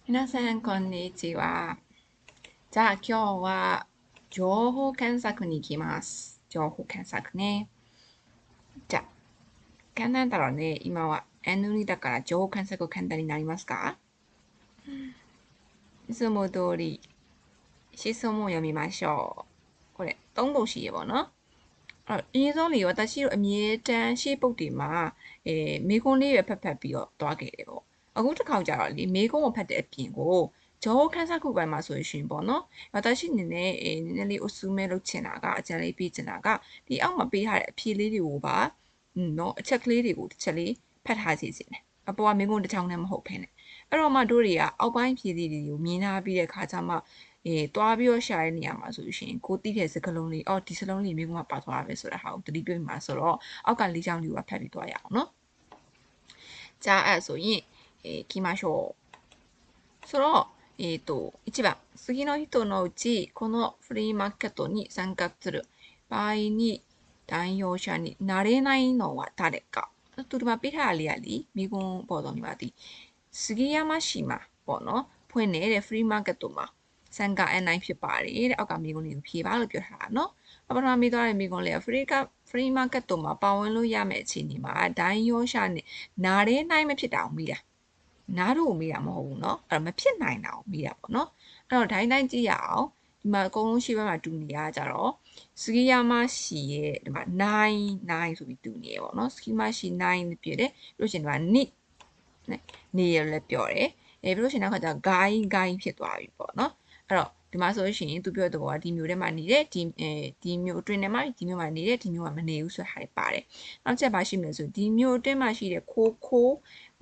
皆さん、こんにちは。じゃあ、今日は情報検索に行きます。情報検索ね。じゃあ、簡単だろうね。今は N2 だから情報検索簡単になりますか？いつも通り、質問を読みましょう。これ、သုံးဖို့ရှိရပါတော့။အရင်ဆုံးလေ私တို့အမြဲတမ်းရှေ့ပုတ်တွေမှာမေခွန်းလေးပဲဖတ်ဖတ်ပြီးတော့တွားခဲ့တယ်ပေါ့။အခုတစ်ခေါက်ကြတော့လေမေခွန်းကိုဖတ်တဲ့အပြင်ကို情報観察ပိုင်းမှာဆိုရှင်ပေါ့နော်။私အနေနဲ့နည်းနည်းလေးအဆူမဲလုပ်ချင်တာကအကြံလေးပေးချင်တာကဒီအောက်မှာပေးထားတဲ့အဖြေလေးတွေကိုပါနော်အချက်ကလေးတွေကိုတစ်ချက်လေးဖတ်ထားစီစဉ်တယ်။အပေါ်ကမေခွန်းတစ်ချောင်းနဲ့မဟုတ်ဘဲနဲ့အဲ့တော့မှတို့တွေကအောက်ပိုင်းဖြေလေးတွေကိုမြင်ထားပြီးတဲ့ခါကျမှတွားပြီးတော့ရှာတဲ့နေရာမှာဆိုရှင်ကိုသိတဲ့စကားလုံးလေးဒီစကားလုံးလေးမိကုံမှာပါသွားတာပဲဆိုတဲ့ဟာကိုတတိပြုမှာဆိုတော့အောက်ကလေးချောင်းလေးကိုဖတ်ပြီးသွားရအောင်နော်じゃあဆိုရင်行きましょうဆိုတော့1番次の人のうちこのフリーマーケットに参加する場合に代表者になれないのは誰かသူဒီမှာပေးထားတာလေးကလေမိကုံပေါ်တော်နေပါသည်杉山市မှာပေါ့နော်ဖွင့်နေတဲ့ free market တို့မှာစံက N9 ဖြစ်ပါတယ်တဲ့အောက်ကမိကုံလေးကိုဖြေပါလို့ပြောထားတာနော်ပထမမိသွားတဲ့မိကုံလေးက free market တို့မှာပါဝင်လို့ရမယ့်အခြေအနေမှာဒိုင်းရောရှာနဲ့နားရဲနိုင်မဖြစ်တာကိုမိတာနားတို့ကိုမိတာမဟုတ်ဘူးเนาะအဲ့တော့မဖြစ်နိုင်တာကိုမိတာပေါ့เนาะအဲ့တော့ဒိုင်းတိုင်းကြည့်ရအောင်ဒီမှာအကုန်လုံးရှိဘက်မှာတူနေရကြတော့စကီယာမရှိရဲ့ဒီမှာ9ဆိုပြီးတူနေရပေါ့เนาะစကီမရှိ9ပြည့်တယ်ပြီးလို့ရှိရင်ဒီမှာနေရလည်းပြောတယ်ပြီးလို့ရှိရင်နောက်ခါကျဂိုင်းဖြစ်သွားပြီပေါ့เนาะအဲ့တော့ဒီမှာဆိုရှင်သူပြောတဲ့ဘောကဒီမျိုးထဲမှာနေတဲ့ဒီမျိုးအတွင်းထဲမှာဒီမျိုးမှာနေတဲ့ဒီမျိုးမှာမနေဘူးဆိုတာဟာပါတယ်နောက်ချက်ပါရှိမလဲဆိုဒီမျိုးအတွင်းမှာရှိတဲ့ခိုး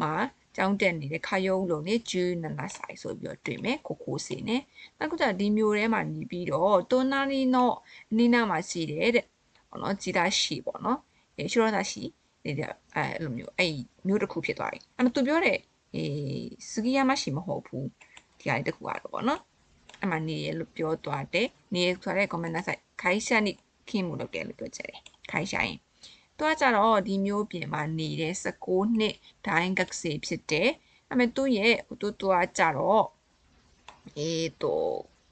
မှာကျောင်းတက်နေတဲ့ခါရုံးလုံးနဲ့ဂျူးနနာဆိုင်ဆိုပြီးတော့တွေ့မယ်ခိုးစီနဲ့နောက်ကကျဒီမျိုးထဲမှာနေပြီးတော့တွန်းနာနီနောနီနာမှာရှိတယ်တဲ့ဟောနော်ဂျီတာရှိပေါ့နော်ရှိရောတာရှိအဲ့လိုမျိုးအဲ့မျိုးတစ်ခုဖြစ်သွားပြီအဲ့တော့သူပြောတဲ့စကီယာမရှိမဟုတ်ဘူးဒီဟာတစ်ခုကတော့ပေါ့နော်အမှနေရလို့ပြောသွားတယ်နေဆိုတဲ့ comment နဲ့ဆိုင်ခိုင်းရှာနိခင်မှုလုပ်တယ်လို့ပြောချင်တယ်ခိုင်းရှာရင်သူကကြတော့ဒီမျိုးပြင်မှာနေတဲ့16နှစ်ဒိုင်းကက်စေဖြစ်တယ်အဲ့မဲ့သူ့ရဲ့သူကကြတော့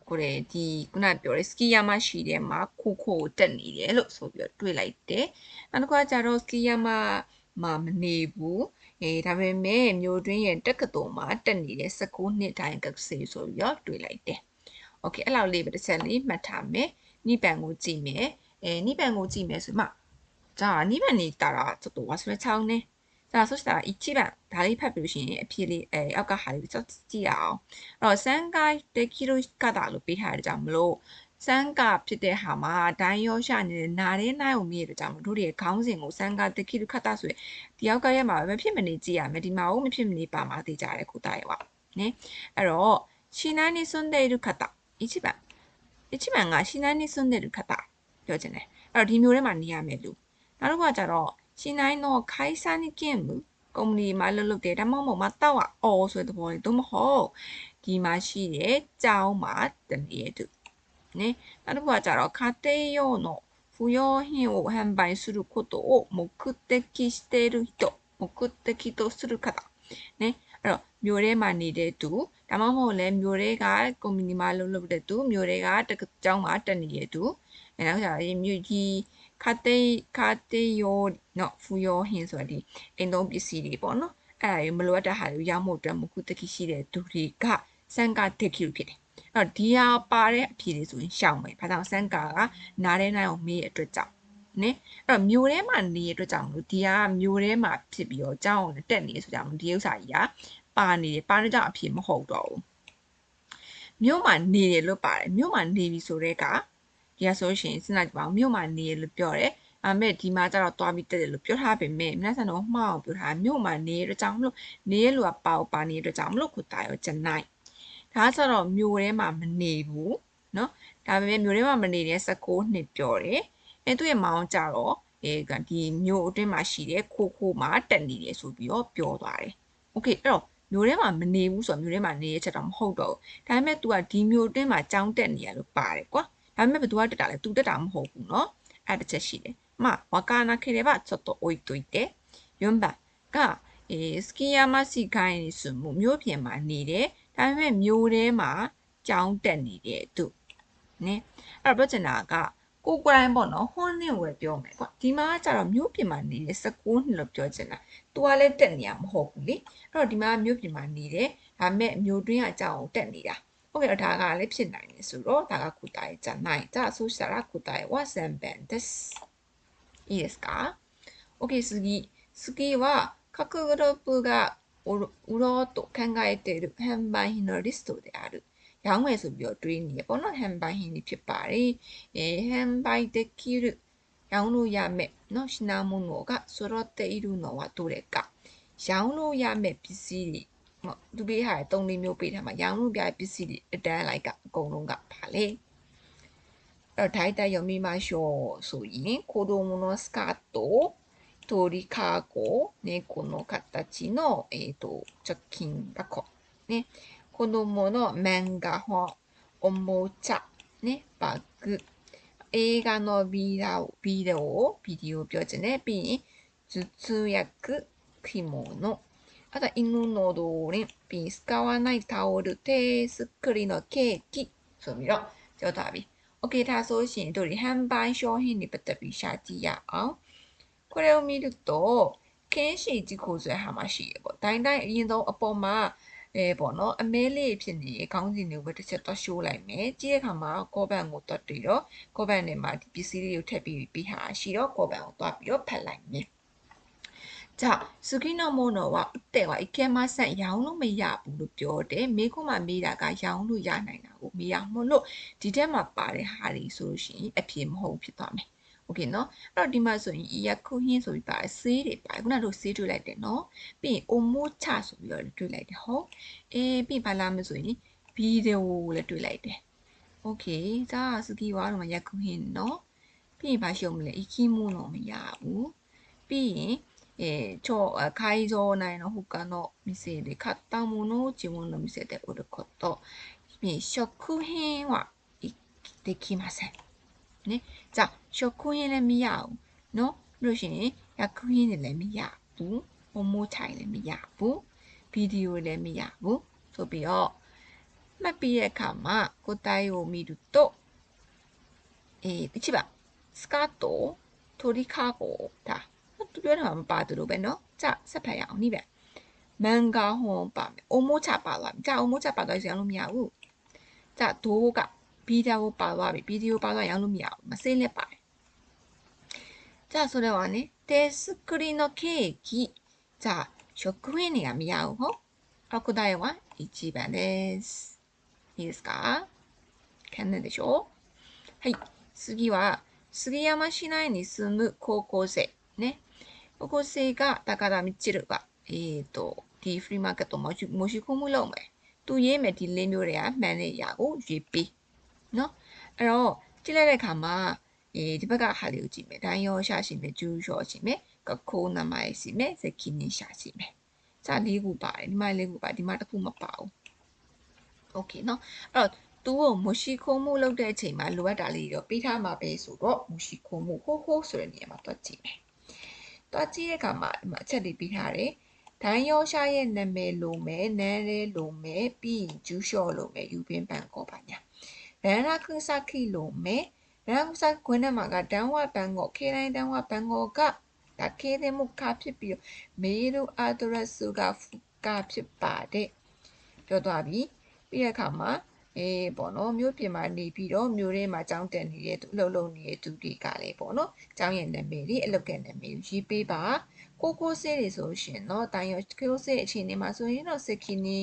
ကိုယ်ဒီခုနပြောတဲ့စကီယာမရှိတဲ့မှာခိုတက်နေတယ်လို့ဆိုပြီးတော့တွေးလိုက်တယ်နောက်တစ်ခါကျတော့စကီယာမှာမနေဘူးဒါပေမဲ့မျိုးတွင်းရဲ့တက္ကသိုလ်မှာတက်နေတဲ့16နှစ်ဒိုင်းကက်စေဆိုပြီးတော့တွေးလိုက်တယ်โอเคအဲ့လောက်လေးပဲတစ်ချက်လေးမှတ်ထားမယ်နိပန်ကိုကြည့်မယ်နိပန်ကိုကြည့်မယ်ဆိုမှじゃあ2番に行ったらちょっと忘れちゃうねじゃあそしたら1番ဒါလေးဖတ်ပြီးလို့ရှိရင်အဖြေလေးအောက်ကဟာလေးちょっとကြည့်ရအောင်အဲ့တော့စမ်းကားできる方လို့ပေးထားတဲ့ကြောင့်မလို့စမ်းကားဖြစ်တဲ့ဟာမှာဒိုင်းရောရှာနေတဲ့နားရဲနိုင်ကိုမြည်တဲ့ကြောင့်တို့တွေခေါင်းစဉ်ကိုစမ်းကားできる方ဆိုရင်ဒီအောက်ကရက်မှာမဖြစ်မနေကြည့်ရမယ်ဒီမှာကိုမဖြစ်မနေပါမှာသိကြတယ်ခုတာရောနဲအဲ့တော့ရှင်းနိုင်နေစွန်တဲ့လူခတာ1番がシナイに住んでる方ပြောချင်တယ်အဲ့တော့ဒီမျိုးထဲမှာနေရမယ်လူနောက်တစ်ခုကကြတော့ရှင်းနိုင်တော့ခိုင်စာနိကင်မှုကုမ္ပဏီမှာလုပ်တယ်ဒါမှမဟုတ်မတော့အော်ဆိုတဲ့သဘောလေးသို့မဟုတ်ဒီမှာရှိတဲ့ကျောင်းမှာတနေရတူねနောက်တစ်ခုကကြတော့家庭用の不用品を販売することを目的している人目的とする方ねအဲ့တော့မျိုးထဲမှာနေတဲ့သူဒါမှမဟုတ်လည်းမျိုးတွေကကွန်မြူနီမှာလုပ်တဲ့သူမျိုးတွေကတကကျောင်းမှာတက်နေတဲ့သူနောက်ကျရင်မျိုးကြီးခတ်ရောနော်ဖူရောဟင်းဆိုတဲ့အိမ်သုံးပစ္စည်းတွေပေါ့နော်အဲ့ဒါမလိုအပ်တဲ့ဟာတွေရမှုအတွက်မခုတတိရှိတဲ့သူတွေကစံကတက်ကျူဖြစ်တယ်အဲ့တော့ဒီဟာပါတဲ့အဖြေတွေဆိုရင်ရှောင်မယ်ဘာကြောင့်စံကာကနားထဲနိုင်အောင်မေးရအတွက်ကြောင့်နဲအဲ့တော့မျိုးထဲမှာနေတဲ့အတွက်ကြောင့်မလို့ဒီဟာမျိုးထဲမှာဖြစ်ပြီးတော့ကျောင်းအောင်တက်နေဆိုကြအောင်ဒီဥစ္စာကြီးကပါနေတယ်ပါနေကြအဖြစ်မဟုတ်တော့ဘူးမြို့မှာနေတယ်လို့ပါတယ်မြို့မှာနေပြီဆိုတဲ့ကဒီကဆိုရှင်စဉ်းစားကြည့်ပါဦးမြို့မှာနေရလို့ပြောတယ်အမေဒီမှာကျတော့တွားပြီးတက်တယ်လို့ပြောထားပေမဲ့皆さんတော့မှားအောင်ပြောထားမြို့မှာနေရတဲ့ကြောင့်မလို့နေရလို့ပါနေတဲ့ကြောင့်မလို့ခုတာရောကျနိုင်ဒါဆိုတော့မြို့ထဲမှာမနေဘူးเนาะဒါပေမဲ့မြို့ထဲမှာမနေတဲ့16နှစ်ပြောတယ်သူ့ရဲ့မောင်ကြတော့ဒီမြို့အတွင်းမှာရှိတဲ့ခိုးမှာတက်နေတယ်ဆိုပြီးတော့ပြောသွားတယ်โอเคအဲ့တော့မျိုးထဲမှာမနေဘူးဆိုတော့မျိုးထဲမှာနေတဲ့ချက်တော့မဟုတ်တော့ဘူးဒါပေမဲ့ तू ကဒီမျိုးအတွင်းမှာကြောင်းတက်နေရလို့ပါတယ်ကွာဒါပေမဲ့ဘယ်သူကတက်တာလဲ तू တက်တာမဟုတ်ဘူးเนาะအဲ့တစ်ချက်ရှိတယ်わからなければちょっと置いといて4番がスキヤマ市街に住むမျိုးပြင်မှာနေတယ်ဒါ ဒါပေမဲ့မြို့ထဲမှာကျောင်းတက်နေတဲ့သူနည်းအဲ့တော့ပြောချင်တာကကိုယ်တိုင်ပေါ့နော်ဟွန်းနဲ့ဝယ်ပြောမယ်ကွာဒီမှာကျတော့မြို့ပြင်မှာနေတဲ့16နှစ်လို့ပြောချင်တာ။ तू ကလည်းတက်နေရမဟုတ်ဘူးလေ။အဲ့တော့ဒီမှာမြို့ပြင်မှာနေတယ်။ဒါပေမဲ့မြို့တွင်းကအကြောင်းတက်နေတာ။ Okay ဒါကလည်းဖြစ်နိုင်တယ်ဆိုတော့ဒါက答えじゃない。じゃあそしたら答えは3番です。いいですか ?Okay 次は各グループが売ろうと考えている販売品のリストである。ရောင်းမယ်ဆိုပြီးတော့တွေးနေရပေါ့နော်ဟန်ပိုင်ဟင်းတွေဖြစ်ပါတယ်ဟန်ပိုင်できるရောင်းလို့ရမယ်နော်品物が揃っているのはどれかရောင်းလို့ရမယ်ပစ္စည်းတွေသူပေးထားတဲ့3-4မျိုးပေးထားမှာရောင်းလို့ပြတဲ့ပစ္စည်းတွေအတန်းလိုက်ကအကုန်လုံးကပါလေအဲ့တော့大体読みましょうဆိုရင်子供のスカート鳥かご猫の形の貯金箱ね子供の漫画本、おもちゃ、ね、バッグ、映画のビデオ表示ね、B、頭痛薬、着物、あと犬の道理、B、使わないタオル、手作りのケーキ、そう見ろ。就答び。OK、他ဆိုရှင်တို့販売商品にပတ်သက်ပြီးရှာကြည့်ရအောင်。これを見ると、検視事項ဆိုတဲ့ဟာမှာရှိရပေါ့။တိုင်းတိုင်းအရင်ဆုံးအပေါ်မှာပေါ့နော်အမဲလေးဖြစ်နေခေါင်းစဉ်တွေကိုတစ်ချက်တော့ရှိုးလိုက်မယ်ကြည့်တဲ့အခါမှာကောဘန်ကိုတွတ်ပြီးတော့ကောဘန်နဲ့မှာဒီပစ္စည်းလေးကိုထည့်ပြီးဟာရှိတော့ကောဘန်ကိုတွတ်ပြီးတော့ဖတ်လိုက်မယ်じゃあ次のものは売ってはいけませんရောင်းလို့မရဘူးလို့ပြောတယ်မိခွန်းမှာမေးတာကရောင်းလို့ရနိုင်တာကိုမရမလို့ဒီထဲမှာပါတဲ့ဟာတွေဆိုလို့ရှိရင်အဖြစ်မဟုတ်ဖြစ်သွားမယ်โอเคเนาะအဲ့တော့ဒီမှာဆိုရင်ဤရခုဟင်းဆိုပြီးပါဆေးတွေပါခုနကတို့ဆေးတွေ့လိုက်တယ်เนาะပြီးရင်အိုမိုချဆိုပြီးတော့တွေ့လိုက်တယ်ဟုတ်ပြီးဘာလာမဆိုရင်ဗီဒီယိုလည်းတွေ့လိုက်တယ်โอเคじゃあ次はရခုဟင်းเนาะပြီးရင်ဘာရှုံးမလဲဤခီမိုတော့မရဘူးပြီးရင်会場内の他の店で買ったものを自分の店で売ること食品はできませんね。じゃあ、食品လည်းမရဘူးเนาะလို့ရှိရင်薬品တွေလည်းမရဘူး။အမိုးချိုင်လည်းမရဘူး။ဗီဒီယိုလည်းမရဘူး။ဆိုပြီးတော့မှတ်ပြီးတဲ့အခါမှာကိုတိုင်းကို見ると1番スカート鳥かごဒါသူပြောတာမပါတယ်လို့ပဲเนาะじゃあဆက်ဖတ်ရအောင်2番မန်ဂါဟွန်ပါမယ်။အမိုးချပါသွားပြီ။じゃあအမိုးချပါသွားရင်လို့မရဘူး။じゃあ動画ဗီဒီယိုပါသွားပြီဗီဒီယိုပါသွားရင်လို့မရဘူးမဆေးလည်းပါတယ်じゃあそれはね手作りのケーキじゃあ食品には見合う方答えは1番ですいいですか簡単でしょはい次は杉山市内に住む高校生ね高校生が高田みちるがဒီဖရီမာကတ်တော့မရှိခုမှုလုပ်မယ်သူရေးမယ်ဒီလေးမျိုးတွေကမှန်တဲ့ຢာကိုရွေးပြီးเนาะအဲ့တော့ကြည့်လိုက်တဲ့အခါမှာဒီဘက်ကဟာလေးကိုကြည့်မယ်ဒိုင်းရောရှာရှိမယ်ကျူးရောရှိမယ်ကခိုးနမိုင်ရှိမယ်ဇက်ကင်းရှာရှိမယ်စာလေးခုပါတယ်ဒီမှာလေးခုပါဒီမှာတစ်ခုမပါဘူးโอเคเนาะအဲ့တော့သူ့ကိုမရှိခိုးမှုလုပ်တဲ့အချိန်မှာလိုအပ်တာလေးတော့ပေးထားမှာပဲဆိုတော့မရှိခိုးမှုဟိုးဟိုးဆိုတဲ့နေရာမှာတွက်ကြည့်မယ်တွက်ကြည့်တဲ့အခါမှာဒီမှာအချက်တွေပေးထားတယ်ဒိုင်းရောရှာရဲ့နာမည်လိုမယ်နားရဲလိုမယ်ပြီးရင်ကျူးလျှော်လိုမယ်ယူပင်းပန်ကောပါညာရန်နာခုစာခိလိုမယ်ရန်နာခုစာခွန်းထဲမှာကတန်းဝဘန်ကောခေတိုင်းတန်းဝဘန်ကောကဒါခေတဲ့မှုကဖြစ်ပြီးမေးလို့ address ကဖြစ်ပါတယ်ပြောသွားပြီပြီးတဲ့အခါမှာပေါ့နော်မြို့ပြင်မှာနေပြီးတော့မြို့ထဲမှာကျောင်းတက်နေတဲ့သူအလုပ်လုပ်နေတဲ့သူတွေကလည်းပေါ့နော်ကျောင်းရဲ့နာမည်တွေအလုပ်ကနာမည်ရေးပေးပါကိုဆေးတွေဆိုရှင်เนาะတိုင်းရောကိုဆေးအချိန်တွေမှာဆိုရင်တော့စကင်းနီ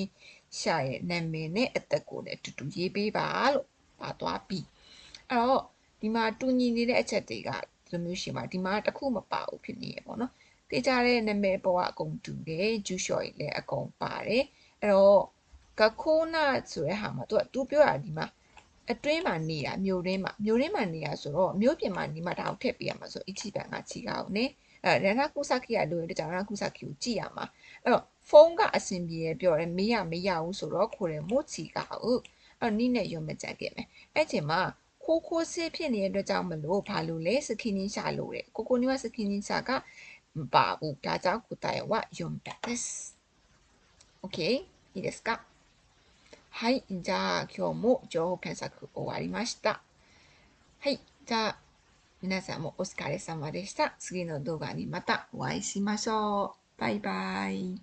ရှာရဲ့နာမည်နဲ့အသက်ကိုလည်းအတူတူရေးပေးပါလို့ပါသွားပြီအဲ့တော့ဒီမှာတူညီနေတဲ့အချက်တွေကဒီလိုမျိုးရှိမှာဒီမှာတစ်ခုမပါဘူးဖြစ်နေရပေါ့နော်တေးကြတဲ့နာမည်ပေါ်ကအကုန်တူတယ်ဂျူးလျှော်ကြီးလည်းအကုန်ပါတယ်အဲ့တော့ကခိုးနာဆိုတဲ့ဟာမှာသူပြောတာဒီမှာအတွင်းမှာနေတာမြို့ရင်းမှာနေတာဆိုတော့မြို့ပြင်မှာနေမှာဒါကိုထည့်ပေးရမှာဆိုအချီပန်ကချီကောက်နဲ့ရန်နာကုစာခိရလိုတဲ့ကြောင့်ရန်နာကုစာခိကိုကြည့်ရမှာအဲ့တော့ဖုန်းကအဆင်ပြေရပြောတယ်မေးရမရဘူးဆိုတော့ခိုးတယ်မို့ချီကဟုတ်အဲ့နိနဲ့ရုံမကြက်ခဲ့မယ်အဲ့ချိန်မှာခိုးဆေးဖြစ်နေတဲ့အတွက်ကြောင့်မလို့ဘာလို့လဲစကင်းင်းရှာလို့တဲ့ကိုနီဝစကင်းင်းရှာကမပါဘူးဒါကြောင့်答えは4番です OK いいですかはい、じゃあ今日も情報検索終わりました。はい、じゃあ皆さんもお疲れ様でした。次の動画にまたお会いしましょう。バイバイ。